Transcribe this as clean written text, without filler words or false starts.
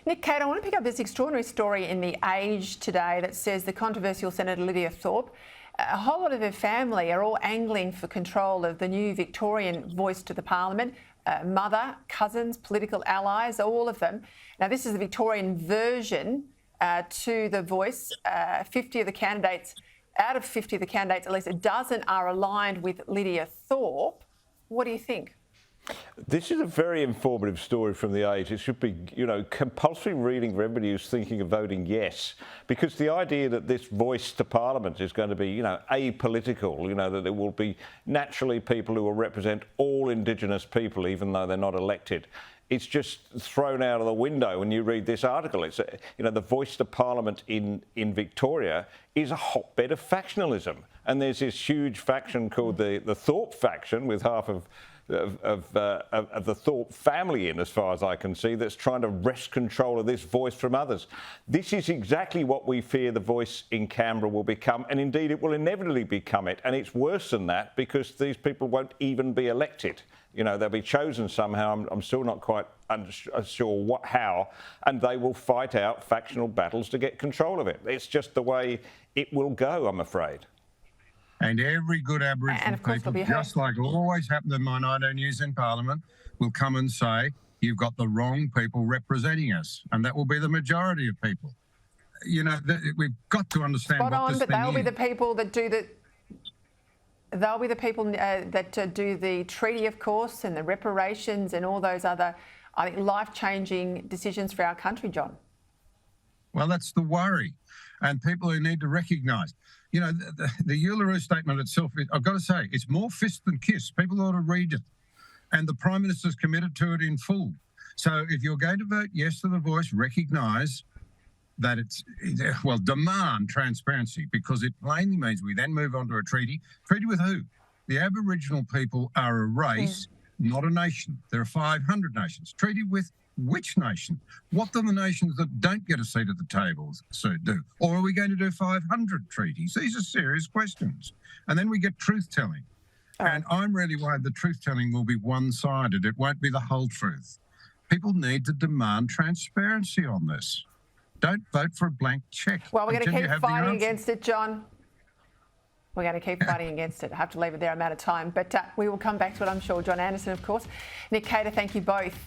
Nick, Kate, I want to pick up this extraordinary story in The Age today that says the controversial Senator Lidia Thorpe, a whole lot of her family are all angling for control of the new Victorian voice to the parliament. Mother, cousins, political allies, all of them. Now, this is the Victorian version to the voice. 50 of the candidates, out of 50 of the candidates, at least a dozen are aligned with Lidia Thorpe. What do you think? This is a very informative story from The Age. It should be, compulsory reading for everybody who's thinking of voting yes, because the idea that this voice to Parliament is going to be, apolitical, that there will be naturally people who will represent all Indigenous people, even though they're not elected. It's just thrown out of the window when you read this article. It's, the voice to Parliament in Victoria is a hotbed of factionalism. And there's this huge faction called the Thorpe faction with half of the Thorpe family in, as far as I can see, that's trying to wrest control of this voice from others. This is exactly what we fear the voice in Canberra will become, and indeed it will inevitably become it. And it's worse than that, because these people won't even be elected. They'll be chosen somehow. I'm still not quite sure how, and they will fight out factional battles to get control of it. It's just the way it will go, I'm afraid. And every good Aboriginal people, just like will always happen in Minority News in Parliament, will come and say, you've got the wrong people representing us. And that will be the majority of people. We've got to understand Spot what on, this but thing they'll is. be the people that do the... They'll be the people that do the treaty, of course, and the reparations and all those other, I think, life-changing decisions for our country, John. Well, that's the worry. And people who need to recognise, the Uluru Statement itself, I've got to say, it's more fist than kiss. People ought to read it. And the Prime Minister's committed to it in full. So if you're going to vote yes to the voice, recognise that demand transparency, because it plainly means we then move on to a treaty. Treaty with who? The Aboriginal people are a race, not a nation. There are 500 nations. Treaty with which nation? What do the nations that don't get a seat at the table do? Or are we going to do 500 treaties? These are serious questions. And then we get truth-telling. And I'm really worried the truth-telling will be one-sided. It won't be the whole truth. People need to demand transparency on this. Don't vote for a blank cheque. Well, we're going to keep fighting against it, John. We're going to keep fighting against it. I have to leave it there. I'm out of time. But we will come back to it, I'm sure. John Anderson, of course. Nick Cater, thank you both.